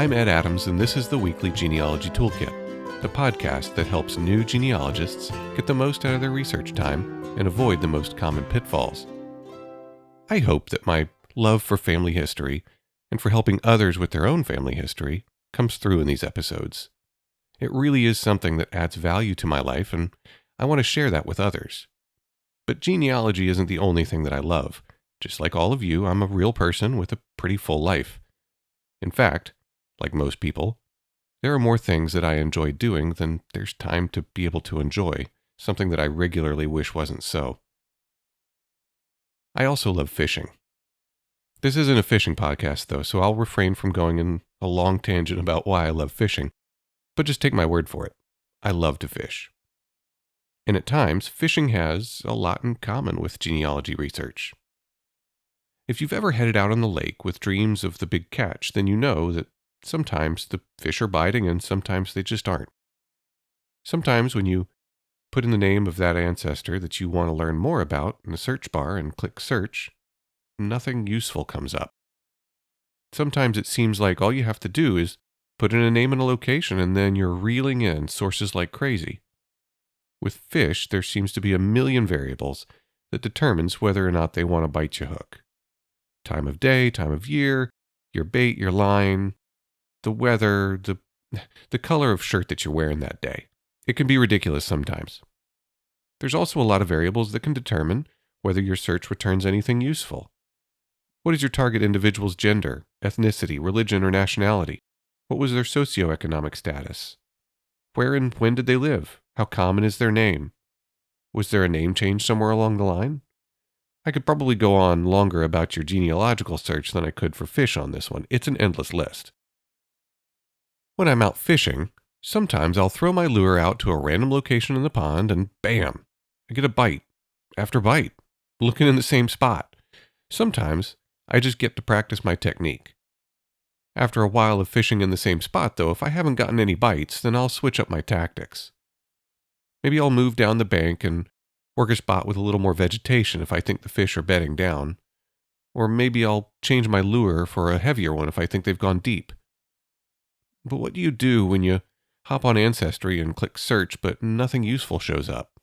I'm Ed Adams, and this is the weekly Genealogy Toolkit, the podcast that helps new genealogists get the most out of their research time and avoid the most common pitfalls. I hope that my love for family history and for helping others with their own family history comes through in these episodes. It really is something that adds value to my life, and I want to share that with others. But genealogy isn't the only thing that I love. Just like all of you, I'm a real person with a pretty full life. In fact, like most people, there are more things that I enjoy doing than there's time to be able to enjoy, something that I regularly wish wasn't so. I also love fishing. This isn't a fishing podcast, though, so I'll refrain from going in a long tangent about why I love fishing, but just take my word for it. I love to fish. And at times, fishing has a lot in common with genealogy research. If you've ever headed out on the lake with dreams of the big catch, then you know that sometimes the fish are biting and sometimes they just aren't. Sometimes when you put in the name of that ancestor that you want to learn more about in the search bar and click search, nothing useful comes up. Sometimes it seems like all you have to do is put in a name and a location and then you're reeling in sources like crazy. With fish, there seems to be a million variables that determines whether or not they want to bite your hook. Time of day, time of year, your bait, your line, the weather, the color of shirt that you're wearing that day. It can be ridiculous sometimes. There's also a lot of variables that can determine whether your search returns anything useful. What is your target individual's gender, ethnicity, religion, or nationality? What was their socioeconomic status? Where and when did they live? How common is their name? Was there a name change somewhere along the line? I could probably go on longer about your genealogical search than I could for fish on this one. It's an endless list. When I'm out fishing, sometimes I'll throw my lure out to a random location in the pond and bam, I get a bite after bite, looking in the same spot. Sometimes I just get to practice my technique. After a while of fishing in the same spot, though, if I haven't gotten any bites, then I'll switch up my tactics. Maybe I'll move down the bank and work a spot with a little more vegetation if I think the fish are bedding down. Or maybe I'll change my lure for a heavier one if I think they've gone deep. But what do you do when you hop on Ancestry and click search, but nothing useful shows up?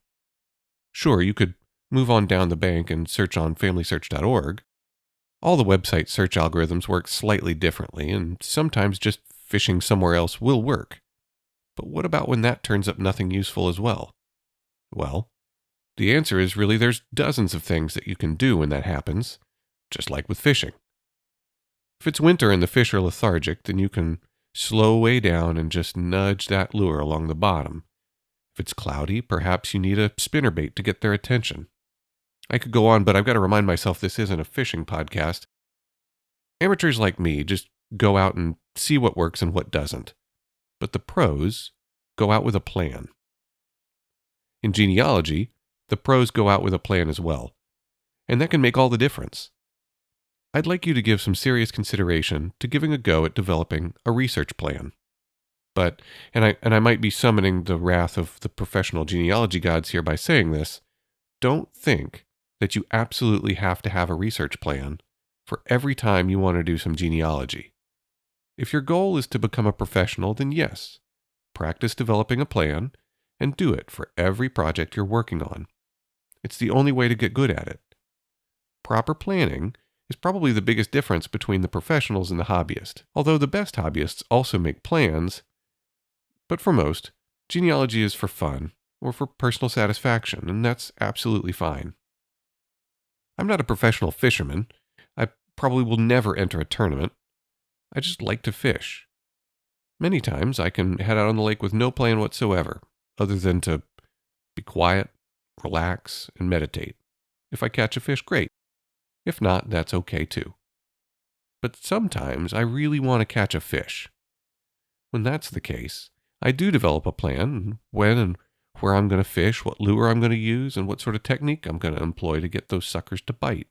Sure, you could move on down the bank and search on FamilySearch.org. All the website search algorithms work slightly differently, and sometimes just fishing somewhere else will work. But what about when that turns up nothing useful as well? Well, the answer is really there's dozens of things that you can do when that happens, just like with fishing. If it's winter and the fish are lethargic, then you can slow way down and just nudge that lure along the bottom. If it's cloudy, perhaps you need a spinnerbait to get their attention. I could go on, but I've got to remind myself this isn't a fishing podcast. Amateurs like me just go out and see what works and what doesn't. But the pros go out with a plan. In genealogy, the pros go out with a plan as well. And that can make all the difference. I'd like you to give some serious consideration to giving a go at developing a research plan. But, and I might be summoning the wrath of the professional genealogy gods here by saying this, don't think that you absolutely have to have a research plan for every time you want to do some genealogy. If your goal is to become a professional, then yes, practice developing a plan and do it for every project you're working on. It's the only way to get good at it. Proper planning is probably the biggest difference between the professionals and the hobbyist, although the best hobbyists also make plans. But for most, genealogy is for fun or for personal satisfaction, and that's absolutely fine. I'm not a professional fisherman. I probably will never enter a tournament. I just like to fish. Many times I can head out on the lake with no plan whatsoever, other than to be quiet, relax, and meditate. If I catch a fish, great. If not, that's okay too. But sometimes I really want to catch a fish. When that's the case, I do develop a plan, when and where I'm going to fish, what lure I'm going to use, and what sort of technique I'm going to employ to get those suckers to bite.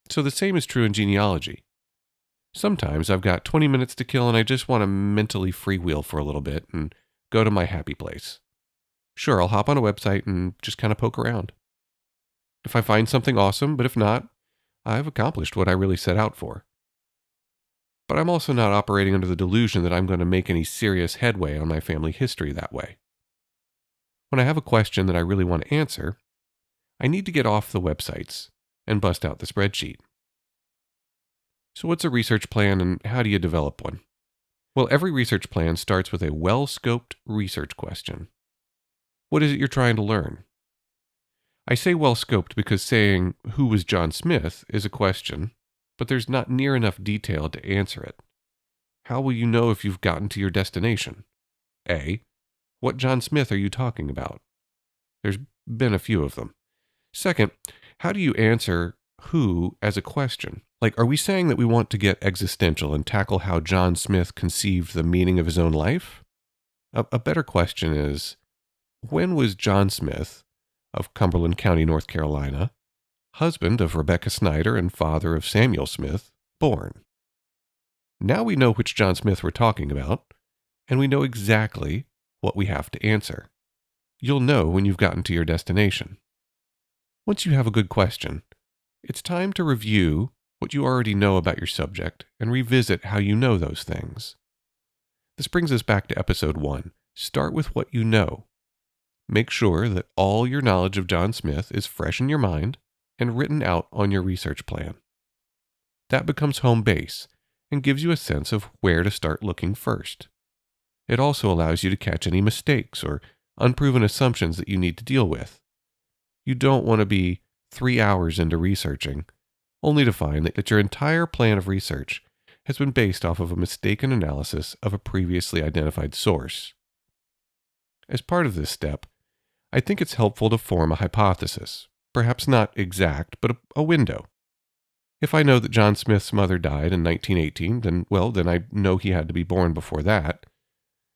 So the same is true in genealogy. Sometimes I've got 20 minutes to kill and I just want to mentally freewheel for a little bit and go to my happy place. Sure, I'll hop on a website and just kind of poke around. If I find something awesome, but if not, I've accomplished what I really set out for. But I'm also not operating under the delusion that I'm going to make any serious headway on my family history that way. When I have a question that I really want to answer, I need to get off the websites and bust out the spreadsheet. So what's a research plan and how do you develop one? Well, every research plan starts with a well-scoped research question. What is it you're trying to learn? I say well-scoped because saying, "Who was John Smith?" is a question, but there's not near enough detail to answer it. How will you know if you've gotten to your destination? A. What John Smith are you talking about? There's been a few of them. Second, how do you answer who as a question? Like, are we saying that we want to get existential and tackle how John Smith conceived the meaning of his own life? A better question is, when was John Smith, of Cumberland County, North Carolina, husband of Rebecca Snyder and father of Samuel Smith, born? Now we know which John Smith we're talking about, and we know exactly what we have to answer. You'll know when you've gotten to your destination. Once you have a good question, it's time to review what you already know about your subject and revisit how you know those things. This brings us back to episode 1. Start with what you know. Make sure that all your knowledge of John Smith is fresh in your mind and written out on your research plan. That becomes home base and gives you a sense of where to start looking first. It also allows you to catch any mistakes or unproven assumptions that you need to deal with. You don't want to be 3 hours into researching, only to find that your entire plan of research has been based off of a mistaken analysis of a previously identified source. As part of this step, I think it's helpful to form a hypothesis, perhaps not exact, but a window. If I know that John Smith's mother died in 1918, then I know he had to be born before that.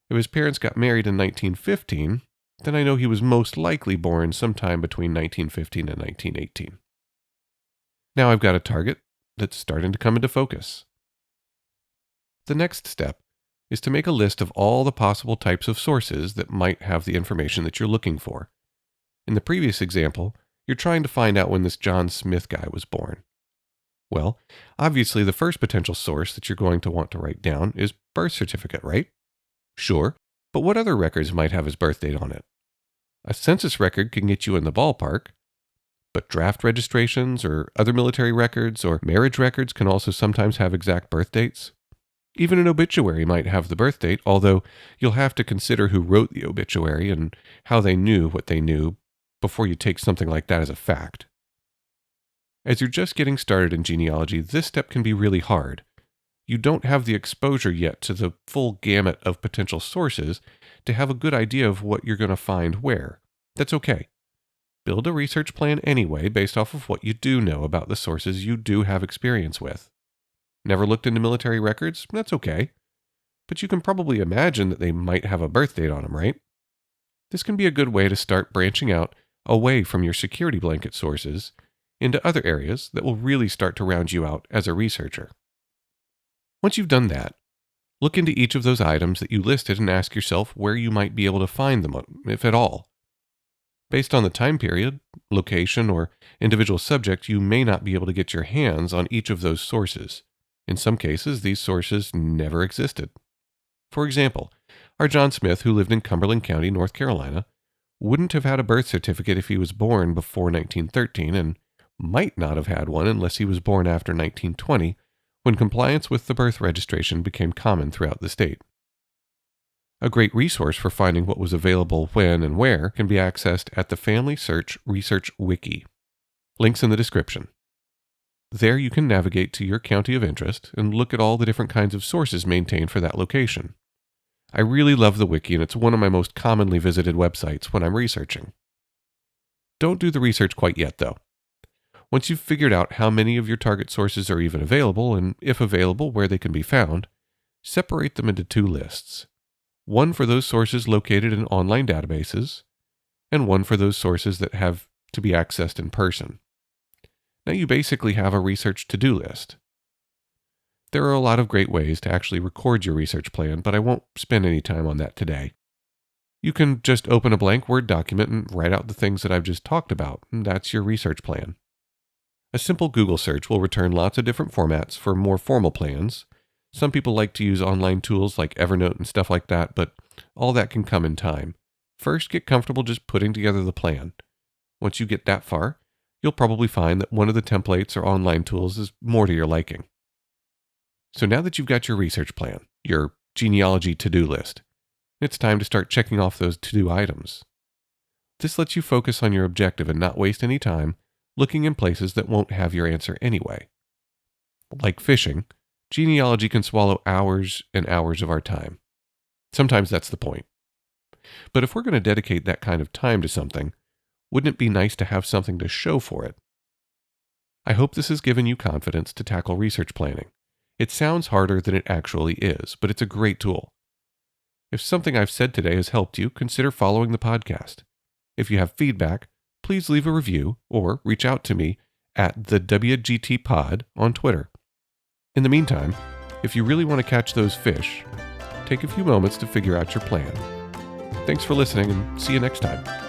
If his parents got married in 1915, then I know he was most likely born sometime between 1915 and 1918. Now I've got a target that's starting to come into focus. The next step is to make a list of all the possible types of sources that might have the information that you're looking for. In the previous example, you're trying to find out when this John Smith guy was born. Well, obviously the first potential source that you're going to want to write down is birth certificate, right? Sure, but what other records might have his birth date on it? A census record can get you in the ballpark, but draft registrations or other military records or marriage records can also sometimes have exact birth dates. Even an obituary might have the birth date, although you'll have to consider who wrote the obituary and how they knew what they knew before you take something like that as a fact. As you're just getting started in genealogy, this step can be really hard. You don't have the exposure yet to the full gamut of potential sources to have a good idea of what you're going to find where. That's okay. Build a research plan anyway based off of what you do know about the sources you do have experience with. Never looked into military records? That's okay. But you can probably imagine that they might have a birth date on them, right? This can be a good way to start branching out away from your security blanket sources into other areas that will really start to round you out as a researcher. Once you've done that, look into each of those items that you listed and ask yourself where you might be able to find them, if at all. Based on the time period, location, or individual subject, you may not be able to get your hands on each of those sources. In some cases, these sources never existed. For example, our John Smith, who lived in Cumberland County, North Carolina, wouldn't have had a birth certificate if he was born before 1913 and might not have had one unless he was born after 1920, when compliance with the birth registration became common throughout the state. A great resource for finding what was available when and where can be accessed at the Family Search Research Wiki. Links in the description. There you can navigate to your county of interest and look at all the different kinds of sources maintained for that location. I really love the wiki, and it's one of my most commonly visited websites when I'm researching. Don't do the research quite yet, though. Once you've figured out how many of your target sources are even available, and if available, where they can be found, separate them into 2 lists. One for those sources located in online databases, and one for those sources that have to be accessed in person. Now you basically have a research to-do list. There are a lot of great ways to actually record your research plan, but I won't spend any time on that today. You can just open a blank Word document and write out the things that I've just talked about, and that's your research plan. A simple Google search will return lots of different formats for more formal plans, Some people like to use online tools like Evernote and stuff like that, but all that can come in time. First, get comfortable just putting together the plan. Once you get that far, you'll probably find that one of the templates or online tools is more to your liking. So now that you've got your research plan, your genealogy to-do list, it's time to start checking off those to-do items. This lets you focus on your objective and not waste any time looking in places that won't have your answer anyway. Like fishing, genealogy can swallow hours and hours of our time. Sometimes that's the point. But if we're going to dedicate that kind of time to something, wouldn't it be nice to have something to show for it? I hope this has given you confidence to tackle research planning. It sounds harder than it actually is, but it's a great tool. If something I've said today has helped you, consider following the podcast. If you have feedback, please leave a review or reach out to me at the WGT Pod on Twitter. In the meantime, if you really want to catch those fish, take a few moments to figure out your plan. Thanks for listening and see you next time.